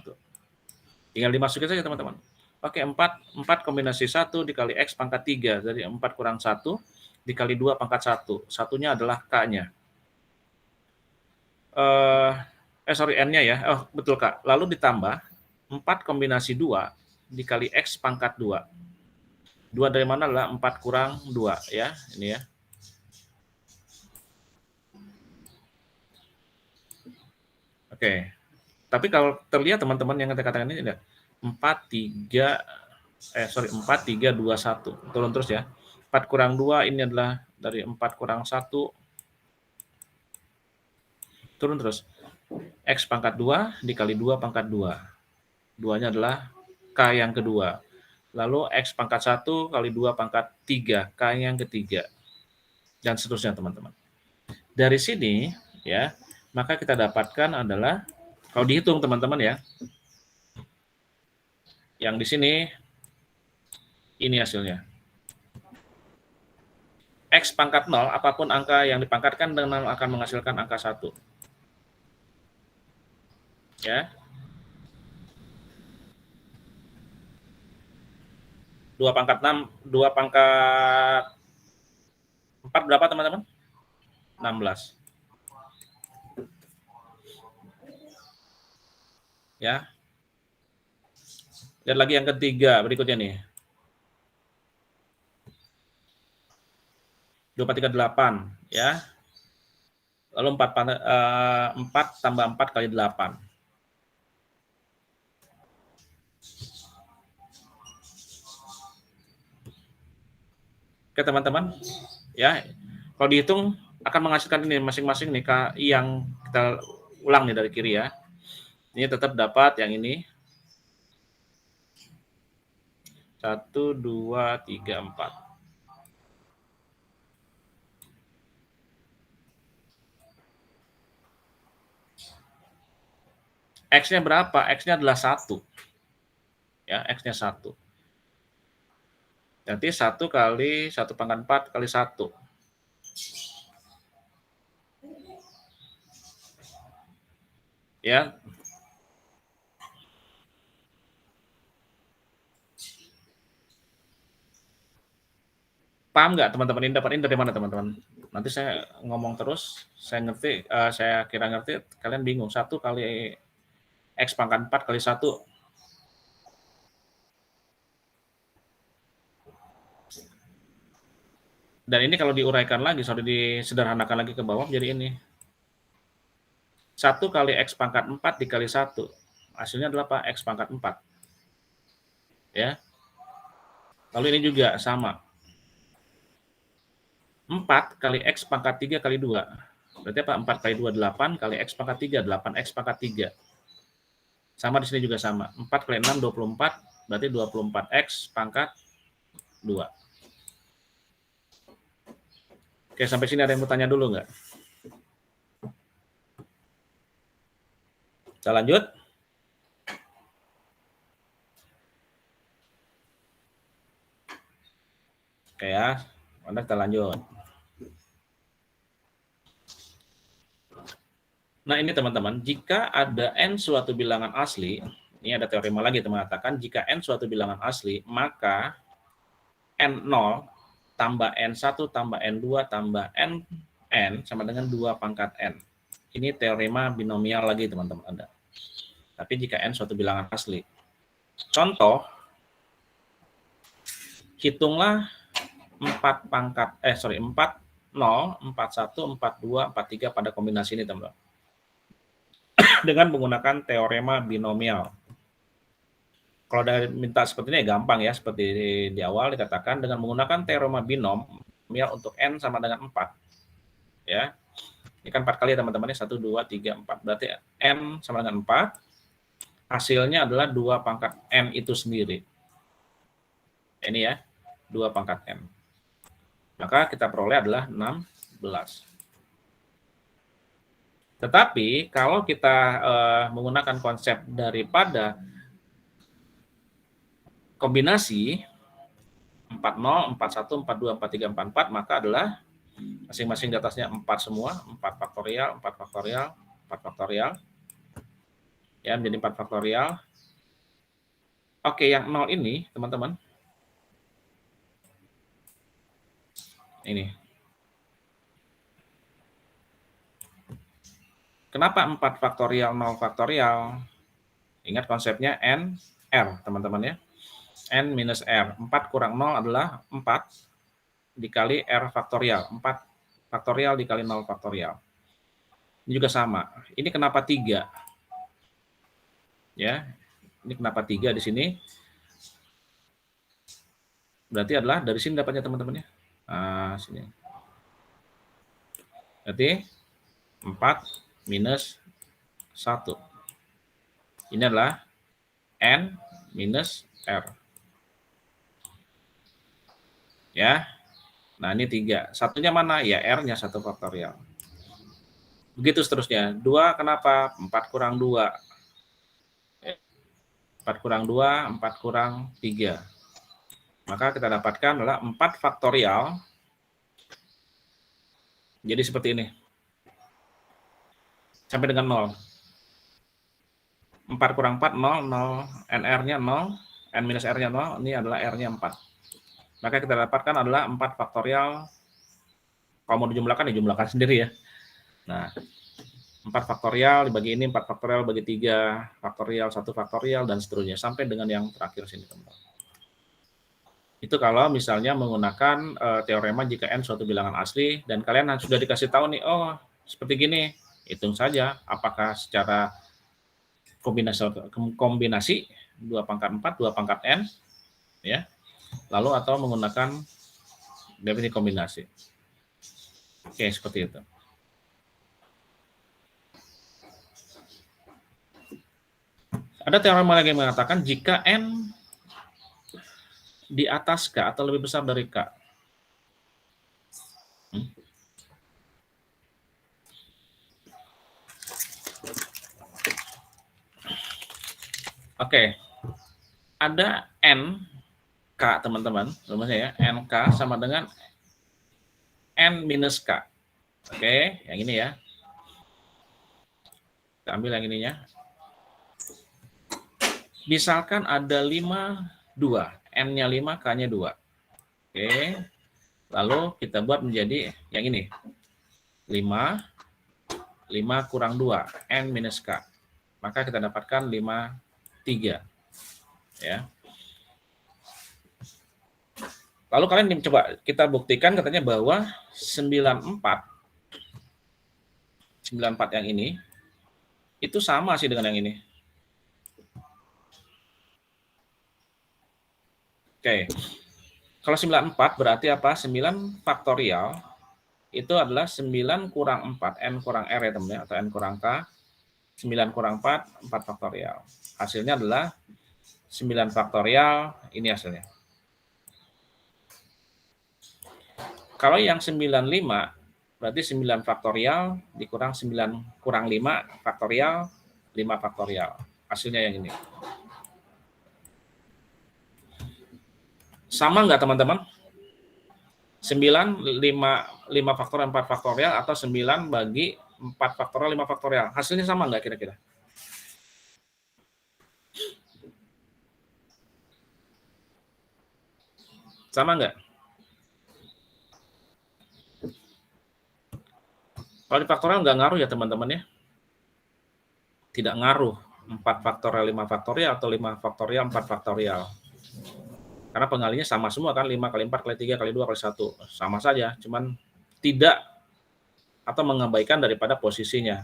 Tinggal dimasukin saja teman-teman. Oke, 4 kombinasi 1 dikali X pangkat 3. Jadi 4 kurang 1 dikali 2 pangkat 1. Satunya adalah K-nya. N-nya ya. Oh, betul Kak. Lalu ditambah 4 kombinasi 2 dikali X pangkat 2. 2 dari mana adalah 4 kurang 2 ya. Ini ya. Oke. Tapi kalau terlihat teman-teman yang kita katakan ini tidak 4, 3, 4, 3, 2, 1. Turun terus ya. 4 kurang 2 ini adalah dari 4 kurang 1. Turun terus. X pangkat 2 dikali 2 pangkat 2. 2-nya adalah K yang kedua. Lalu X pangkat 1 kali 2 pangkat 3. K yang ketiga. Dan seterusnya teman-teman. Dari sini ya, maka kita dapatkan adalah, kalau dihitung teman-teman ya, yang di sini ini hasilnya. X pangkat 0, apapun angka yang dipangkatkan dengan akan menghasilkan angka 1. Ya. 2 pangkat 6, 2 pangkat 4 berapa teman-teman? 16. Ya. Lihat lagi yang ketiga berikutnya nih. 2, 4, 3, 8. Ya. Lalu 4 tambah 4 kali 8. Oke teman-teman, ya kalau dihitung akan menghasilkan ini masing-masing nih yang kita ulang nih dari kiri ya. Ini tetap dapat yang ini 1, 2, 3, 4. X-nya berapa? X-nya adalah 1. Ya, X-nya 1. Nanti 1 kali 1 pangkat 4 kali 1. Ya. Paham nggak teman-teman? Ini dapat ini dari mana teman-teman? Nanti saya ngomong terus, saya ngerti, saya kira ngerti, kalian bingung. 1 kali X pangkat 4 kali 1. Dan ini kalau diuraikan lagi, sorry, disederhanakan lagi ke bawah, jadi ini. 1 kali X pangkat 4 dikali 1. Hasilnya adalah apa? X pangkat 4. Ya. Lalu ini juga sama. 4 kali X pangkat 3 kali 2. Berarti apa? 4 kali 2, 8 kali X pangkat 3, 8X pangkat 3. Sama di sini juga sama. 4 kali 6, 24. Berarti 24X pangkat 2. Oke, sampai sini ada yang mau tanya dulu nggak? Kita lanjut. Oke ya, Anda kita lanjut. Nah ini teman-teman, jika ada N suatu bilangan asli, ini ada teorema lagi yang mengatakan jika N suatu bilangan asli, maka N0 tambah N1 tambah N2 tambah N sama dengan 2 pangkat N. Ini teorema binomial lagi teman-teman Anda. Tapi jika N suatu bilangan asli. Contoh, hitunglah 4 pangkat, 4, 0, 4, 1, 4, 2, 4, 3 pada kombinasi ini teman-teman. Dengan menggunakan teorema binomial. Kalau ada minta seperti ini ya gampang ya, seperti di awal dikatakan dengan menggunakan teorema binomial untuk N sama dengan 4. Ya. Ini kan 4 kali ya teman-teman, 1, 2, 3, 4. Berarti N sama dengan 4. Hasilnya adalah 2 pangkat N itu sendiri. Ini ya, 2 pangkat N. Maka kita peroleh adalah 16. Tetapi kalau kita menggunakan konsep daripada kombinasi 40, 41, 42, 43, 44, maka adalah masing-masing di atasnya 4 semua, 4 faktorial, 4 faktorial, 4 faktorial. Ya, menjadi 4 faktorial. Oke, yang 0 ini, teman-teman. Ini. Kenapa 4 faktorial, 0 faktorial? Ingat konsepnya N, R, teman-teman ya. N minus R. 4 kurang 0 adalah 4 dikali R faktorial. 4 faktorial dikali 0 faktorial. Ini juga sama. Ini kenapa 3? Ya, ini kenapa 3 di sini? Berarti adalah dari sini dapatnya teman-teman ya. Nah, sini. Berarti 4 minus 1. Ini adalah N minus R. Ya. Nah, ini 3. Satunya mana? Ya, R-nya 1 faktorial. Begitu seterusnya. 2 kenapa? 4 kurang 2. 4 kurang 2, 4 kurang 3. Maka kita dapatkan adalah 4 faktorial. Jadi seperti ini. Sampai dengan 0. 4 kurang 4, 0, 0. NR-nya 0, N minus R-nya 0, ini adalah R-nya 4. Maka kita dapatkan adalah 4 faktorial. Kalau mau dijumlahkan, dijumlahkan sendiri ya. Nah, 4 faktorial dibagi ini, 4 faktorial bagi 3 faktorial, 1 faktorial, dan seterusnya. Sampai dengan yang terakhir sini, teman-teman. Itu kalau misalnya menggunakan teorema jika N suatu bilangan asli, dan kalian sudah dikasih tahu nih, oh seperti gini, hitung saja apakah secara kombinasi 2 pangkat 4, 2 pangkat N, ya, lalu atau menggunakan definisi kombinasi. Oke, seperti itu. Ada teorema lagi yang mengatakan jika N di atas K atau lebih besar dari K. Oke. Ada N K, teman-teman. Ya, NK sama dengan N minus K. Oke, yang ini ya. Kita ambil yang ininya. Misalkan ada 5, 2. N-nya 5, K-nya 2. Oke. Lalu kita buat menjadi yang ini. 5 kurang 2, N minus K. Maka kita dapatkan 5, 3. Ya. Lalu kalian coba kita buktikan katanya bahwa 94 yang ini itu sama sih dengan yang ini. Oke. Kalau 94 berarti apa? 9 faktorial itu adalah 9 kurang 4, N kurang R ya teman-teman, atau N kurang K. 9 kurang 4, 4 faktorial. Hasilnya adalah 9 faktorial, ini hasilnya. Kalau yang 95, berarti 9 faktorial dikurang 9 kurang 5 faktorial, 5 faktorial. Hasilnya yang ini. Sama nggak teman-teman? 9, 5 faktorial, 4 faktorial, atau 9 bagi 4 faktorial, 5 faktorial. Hasilnya sama nggak kira-kira? Sama nggak? Kalau di faktorial nggak ngaruh ya teman-teman ya. Tidak ngaruh 4 faktorial, 5 faktorial, atau 5 faktorial, 4 faktorial. Karena pengalinya sama semua kan, 5 kali 4 kali 3 kali 2 kali 1. Sama saja, cuman tidak atau mengabaikan daripada posisinya.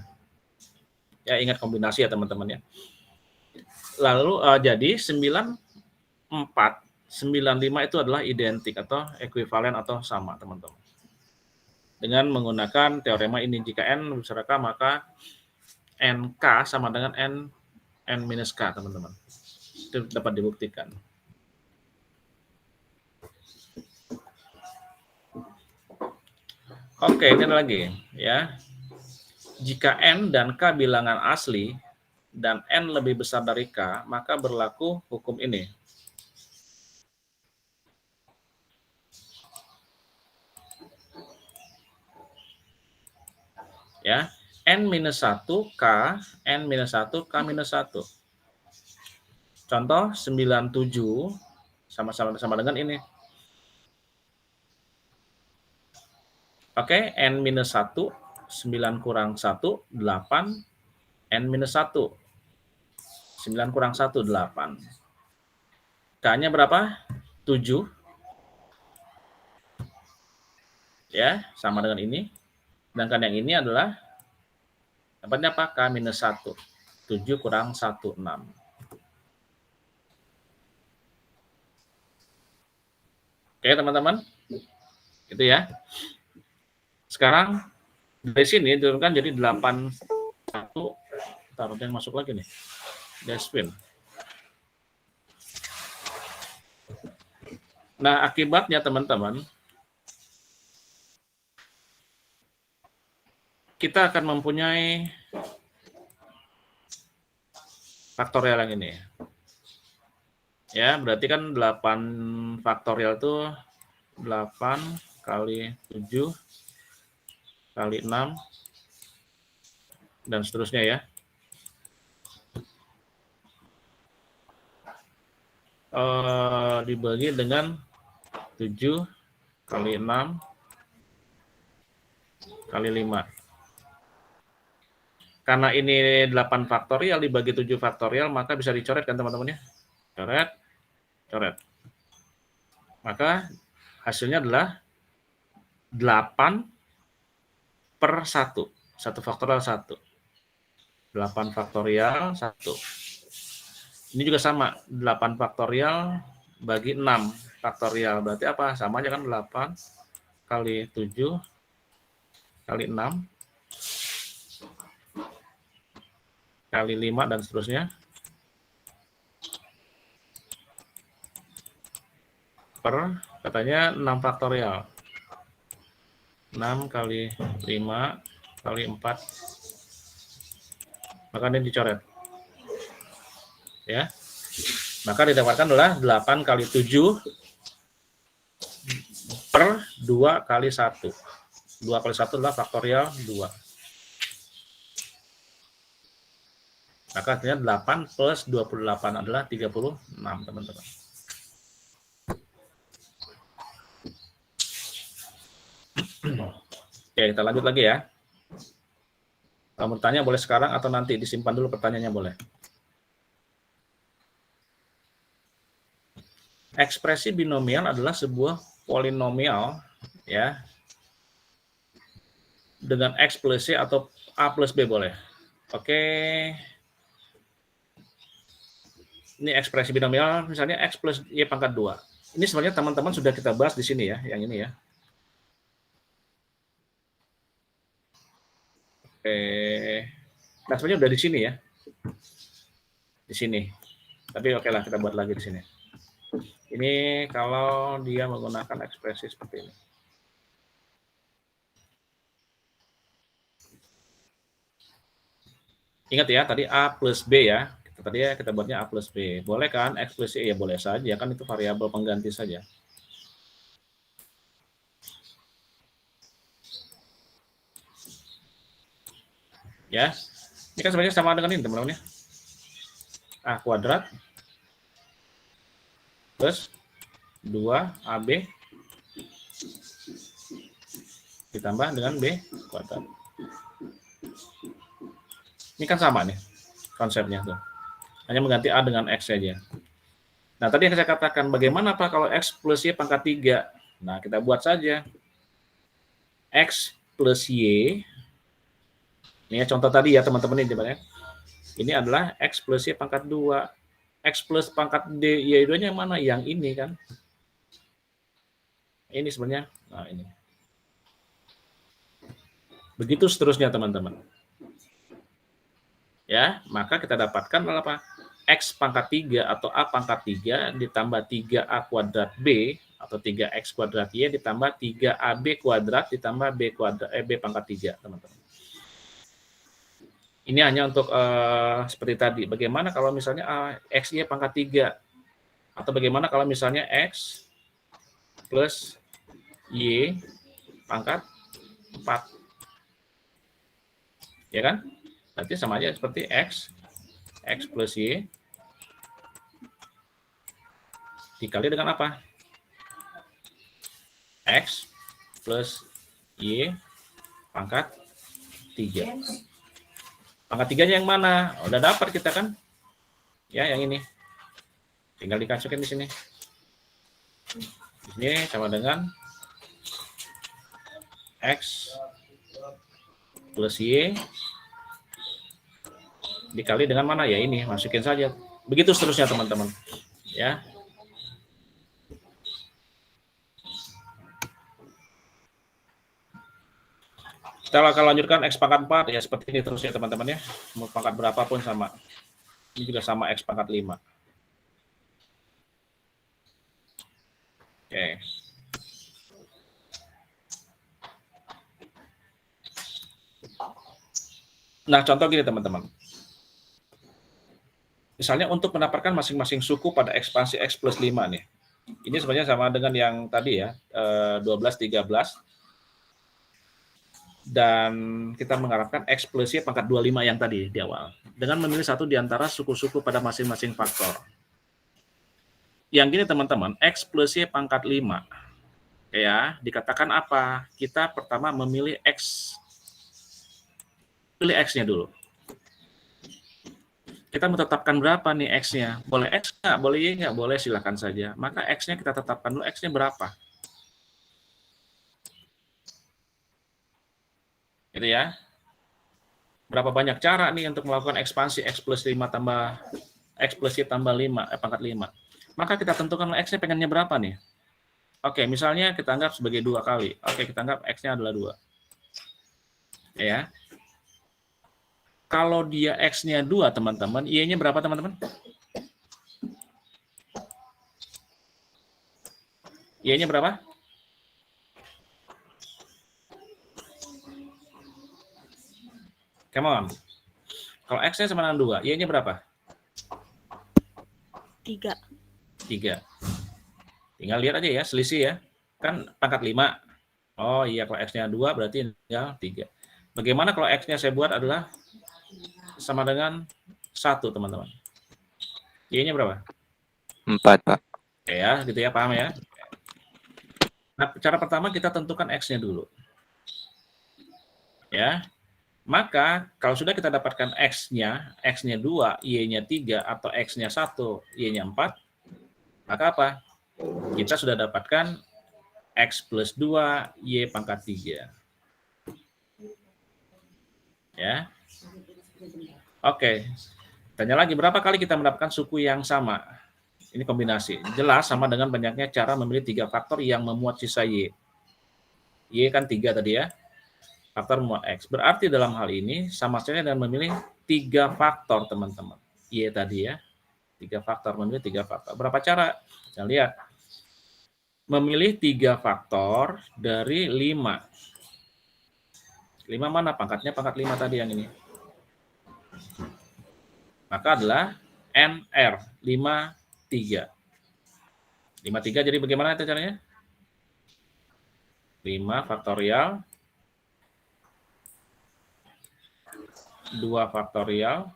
Ya, ingat kombinasi ya teman-teman ya. Lalu jadi 94, 95 itu adalah identik atau ekuivalen atau sama teman-teman. Dengan menggunakan teorema ini, jika N besar K maka NK sama dengan N minus K teman-teman. Itu dapat dibuktikan. Oke, ini lagi ya. Jika N dan K bilangan asli dan N lebih besar dari K, maka berlaku hukum ini. Ya, N-1 K, N-1 K minus 1. Contoh 97 sama dengan ini. Oke, N-1, 9 kurang 1, 8. N-1, 9 kurang 1, 8. K-nya berapa? 7. Ya, sama dengan ini. Sedangkan yang ini adalah dapatnya apa? K minus 1. 7 kurang 1, 6. Oke, teman-teman. Gitu ya. Sekarang dari sini diturunkan jadi 81. Taruh yang masuk lagi nih. Despin. Nah, akibatnya teman-teman, kita akan mempunyai faktorial yang ini. Ya, berarti kan 8 faktorial itu 8 kali 7 kali 6 dan seterusnya ya. Dibagi dengan 7 kali 6 kali 5. Karena ini 8 faktorial dibagi 7 faktorial, maka bisa dicoret kan teman-teman ya? Coret, coret. Maka hasilnya adalah 8 per 1. 1 faktorial 1. 8 faktorial 1. Ini juga sama, 8 faktorial bagi 6 faktorial. Berarti apa? Sama aja kan 8 kali 7 kali 6 kali 5 dan seterusnya. Per katanya 6 faktorial. 6 kali 5 kali 4. Maka ini dicoret. Ya. Maka didapatkan adalah 8 kali 7 per 2 kali 1. 2 kali 1 adalah faktorial 2. Maka artinya 8 plus 28 adalah 36, teman-teman. Oke, kita lanjut lagi ya. Kalau bertanya boleh sekarang atau nanti disimpan dulu pertanyaannya boleh. Ekspresi binomial adalah sebuah polinomial ya dengan X plus Y atau A plus B boleh. Oke. Ini ekspresi binomial misalnya X plus Y pangkat 2. Ini sebenarnya teman-teman sudah kita bahas di sini ya, yang ini ya. Oke. Nah, sebenarnya udah di sini ya. Di sini. Tapi oke lah, kita buat lagi di sini. Ini kalau dia menggunakan ekspresi seperti ini. Ingat ya, tadi A plus B ya. Tadi ya kita buatnya A plus B. Boleh kan X plus Y? Ya boleh saja, kan itu variabel pengganti saja. Ya, ini kan sebenarnya sama dengan ini teman-teman ya. A kuadrat plus 2AB ditambah dengan B kuadrat. Ini kan sama nih konsepnya tuh. Hanya mengganti A dengan X saja. Nah, tadi yang saya katakan, bagaimana Pak kalau X plus Y pangkat 3? Nah, kita buat saja. X plus Y, ini ya contoh tadi ya teman-teman ini. Ini adalah X plus Y pangkat 2. X plus pangkat D, Y2-nya yang mana? Yang ini kan. Ini sebenarnya, nah ini. Begitu seterusnya teman-teman. Ya, maka kita dapatkan adalah apa? X pangkat 3 atau A pangkat 3 ditambah 3A kuadrat B atau 3X kuadrat Y ditambah 3AB kuadrat ditambah B kuadrat B pangkat 3, teman-teman. Ini hanya untuk seperti tadi. Bagaimana kalau misalnya X, Y pangkat 3? Atau bagaimana kalau misalnya X plus Y pangkat 4? Ya kan? Berarti sama aja seperti X plus Y dikali dengan apa? X plus Y pangkat 3. Pangkat 3-nya yang mana? Udah dapat kita kan? Ya, yang ini. Tinggal dikasihkan di sini. Di sini sama dengan X plus Y dikali dengan mana? Ya ini, masukin saja. Begitu seterusnya teman-teman. Ya. Kita akan lanjutkan X pangkat 4 ya, seperti ini terus ya teman-teman ya. Mau pangkat berapapun sama. Ini juga sama X pangkat 5. Oke. Nah, contoh gini teman-teman. Misalnya untuk mendapatkan masing-masing suku pada ekspansi X plus 5 nih. Ini sebenarnya sama dengan yang tadi ya, 12, 13. Dan kita mengharapkan X plus Y pangkat 25 yang tadi di awal. Dengan memilih satu di antara suku-suku pada masing-masing faktor. Yang gini teman-teman, X plus Y pangkat 5. Ya, dikatakan apa? Kita pertama memilih X. Pilih X-nya dulu. Kita menetapkan berapa nih X-nya? Boleh X nggak? Boleh Y nggak? Boleh, silakan saja. Maka X-nya kita tetapkan dulu, X-nya berapa? Gitu ya. Berapa banyak cara nih untuk melakukan ekspansi X plus 5 tambah X plus Y tambah 5, pangkat 5. Maka kita tentukan X-nya pengennya berapa nih? Oke, misalnya kita anggap sebagai 2 kali. Oke, kita anggap X-nya adalah 2. Ya. Kalau dia X-nya 2, teman-teman, Y-nya berapa, teman-teman? Y-nya berapa? Come on. Kalau X-nya sama dengan 2, Y-nya berapa? 3. 3. Tinggal lihat aja ya, selisih ya. Kan pangkat 5. Oh iya, kalau X-nya 2 berarti tinggal 3. Bagaimana kalau X-nya saya buat adalah sama dengan 1, teman-teman. Y-nya berapa? 4, Pak. Oke ya, gitu ya, paham ya? Nah, cara pertama kita tentukan X-nya dulu. Ya. Maka kalau sudah kita dapatkan X-nya 2, Y-nya 3, atau X-nya 1, Y-nya 4, maka apa? Kita sudah dapatkan X plus 2, Y pangkat 3. Ya. Oke. Tanya lagi, berapa kali kita mendapatkan suku yang sama? Ini kombinasi. Jelas sama dengan banyaknya cara memilih 3 faktor yang memuat sisa Y. Y kan 3 tadi ya. Faktor memuat X. Berarti dalam hal ini sama saja dengan memilih 3 faktor, teman-teman. Y tadi ya. 3 faktor, memilih 3 faktor. Berapa cara? Kita lihat. Memilih 3 faktor dari 5. 5 mana? Pangkatnya pangkat 5 tadi yang ini. Maka adalah NR 53. 53 jadi bagaimana itu caranya? 5 faktorial 2 faktorial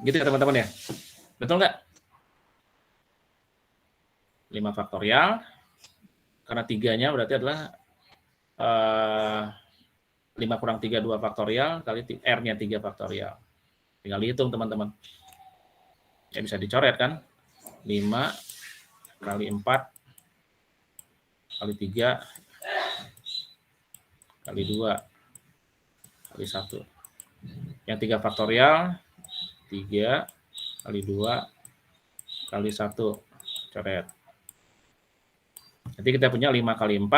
gitu ya teman-teman ya. Betul nggak? 5 faktorial karena 3-nya berarti adalah 5 kurang 3, 2 faktorial, kali R-nya 3 faktorial. Tinggal dihitung, teman-teman. Ya, bisa dicoret, kan? 5 kali 4 kali 3 kali 2 kali 1. Yang 3 faktorial, 3 kali 2 kali 1. Coret. Nanti kita punya 5 kali 4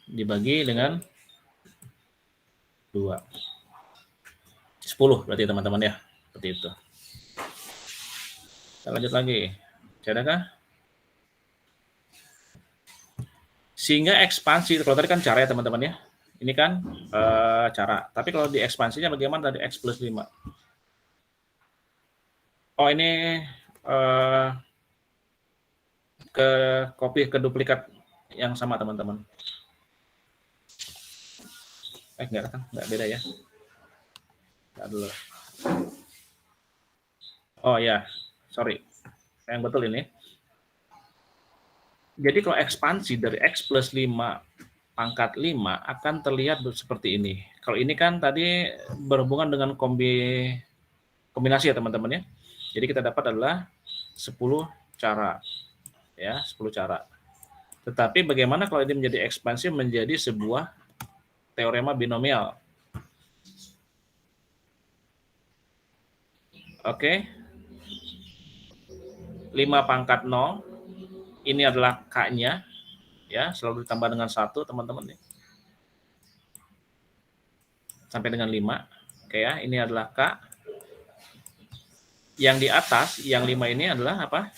dibagi dengan 2. 10 berarti teman-teman ya. Seperti itu. Kita lanjut lagi. Adakah? Sehingga ekspansi, kalau tadi kan cara ya teman-teman ya. Ini kan cara. Tapi kalau di ekspansinya bagaimana dari X plus 5? Oh ini ke copy ke duplikat yang sama teman-teman. Enggak kan? Enggak, beda ya. Enggak dulu. Oh ya, sorry. Yang betul ini. Jadi kalau ekspansi dari X plus 5 pangkat 5 akan terlihat seperti ini. Kalau ini kan tadi berhubungan dengan kombinasi ya teman-teman ya. Jadi kita dapat adalah 10 cara. Ya, 10 cara. Tetapi bagaimana kalau ini menjadi ekspansi menjadi sebuah teorema binomial? Oke. 5 pangkat 0 Ini adalah K-nya, ya, selalu ditambah dengan 1, teman-teman. Sampai dengan 5. Oke ya, ini adalah K. Yang di atas, yang 5 ini adalah apa?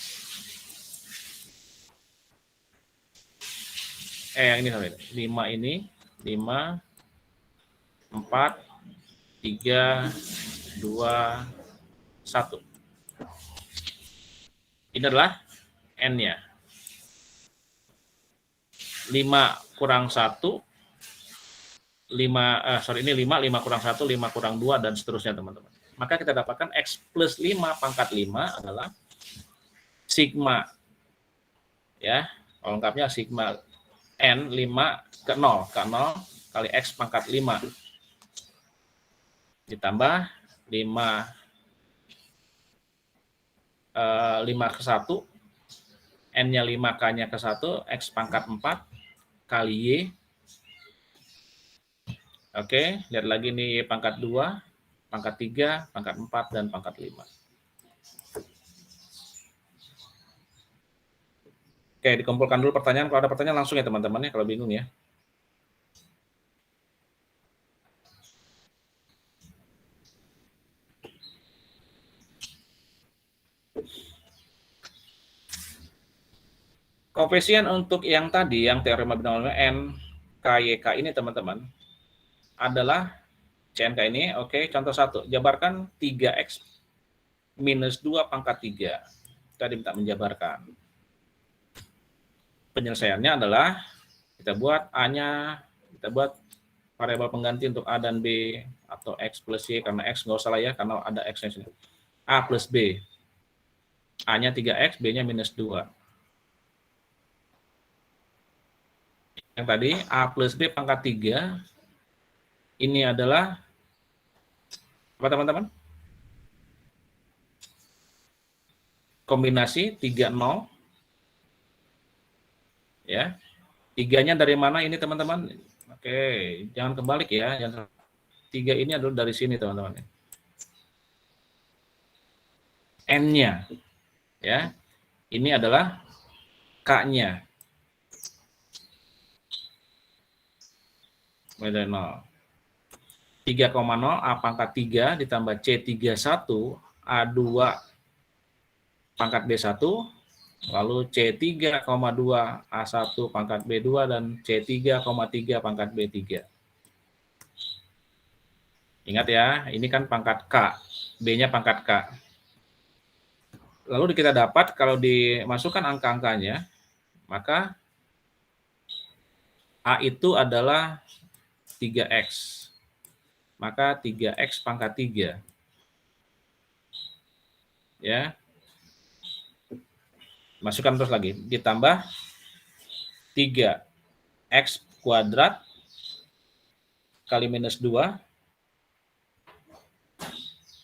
Yang ini, sorry. 5 ini, 5, 4, 3, 2, 1. Ini adalah N-nya. 5 kurang 1, ini 5 kurang 1, 5 kurang 2, dan seterusnya, teman-teman. Maka kita dapatkan X plus 5 pangkat 5 adalah sigma. Ya, lengkapnya sigma N 5 ke 0. K0 kali X pangkat 5. Ditambah 5 ke 1. N-nya 5, K-nya ke 1, X pangkat 4 kali Y. Oke, lihat lagi nih pangkat 2, pangkat 3, pangkat 4, dan pangkat 5. Oke, dikumpulkan dulu pertanyaan. Kalau ada pertanyaan langsung ya teman-teman ya, kalau bingung ya. Koefisien untuk yang tadi, yang teorema binomial N, K, Y, K ini teman-teman, adalah CNK ini, oke, contoh 1, jabarkan 3X minus 2 pangkat 3. Kita diminta menjabarkan. Penyelesaiannya adalah, kita buat A-nya, kita buat variabel pengganti untuk A dan B, atau X plus Y, karena X nggak usah lah ya, karena ada X-nya sini. A plus B. A-nya 3X, B-nya minus 2. Yang tadi, A plus B pangkat 3, ini adalah, apa teman-teman? Kombinasi 3, 0. Ya, 3-nya dari mana ini teman-teman? Oke, jangan kebalik ya. 3 ini adalah dari sini teman-teman. N-nya. Ya, ini adalah K-nya. Mulai dari 0. 3,0 A pangkat 3 ditambah C31 A2 pangkat B1, lalu C3,2 A1 pangkat B2, dan C3,3 pangkat B3. Ingat ya, ini kan pangkat K, B-nya pangkat K. Lalu kita dapat kalau dimasukkan angka-angkanya, maka A itu adalah 3X. Maka 3X pangkat 3. Ya. Masukkan terus lagi. Ditambah 3X kuadrat kali minus 2.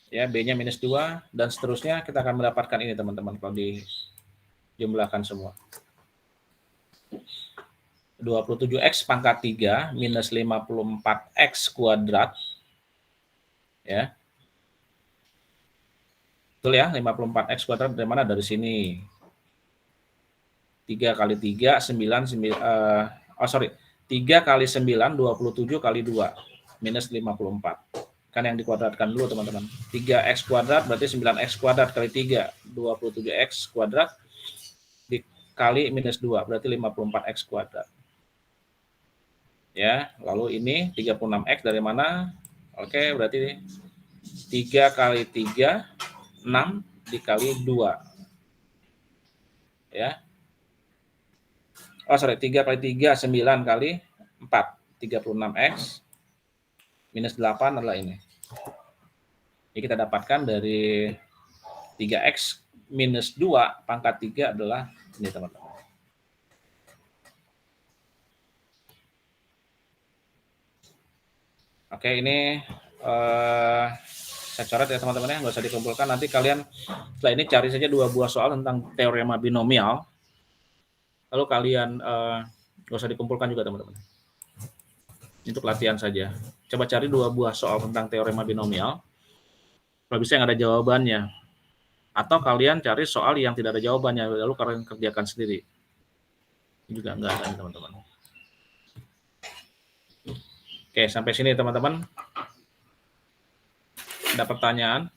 Ya, B-nya minus 2. Dan seterusnya kita akan mendapatkan ini teman-teman kalau dijumlahkan semua. 27X pangkat 3 minus 54X kuadrat. Ya. Betul ya, 54X kuadrat dari mana? Dari sini. 3 kali 3, 3 kali 9, 27 kali 2, minus 54. Kan yang dikuadratkan dulu teman-teman. 3X kuadrat berarti 9X kuadrat kali 3, 27X kuadrat dikali minus 2, berarti 54X kuadrat. Ya, lalu ini 36X dari mana? Oke, berarti 3 kali 3, 6 dikali 2. Ya. 3 kali 3, 9 kali 4. 36X minus 8 adalah ini. Jadi kita dapatkan dari 3X minus 2 pangkat 3 adalah ini teman-teman. Oke, ini saya coret ya teman-teman ya, nggak usah dikumpulkan. Nanti kalian setelah ini cari saja 2 buah soal tentang teorema binomial. Lalu kalian nggak usah dikumpulkan juga teman-teman. Untuk latihan saja. Coba cari 2 buah soal tentang teorema binomial. Kalau bisa yang ada jawabannya. Atau kalian cari soal yang tidak ada jawabannya, lalu kalian kerjakan sendiri. Juga enggak ada teman-teman. Oke, sampai sini teman-teman. Ada pertanyaan?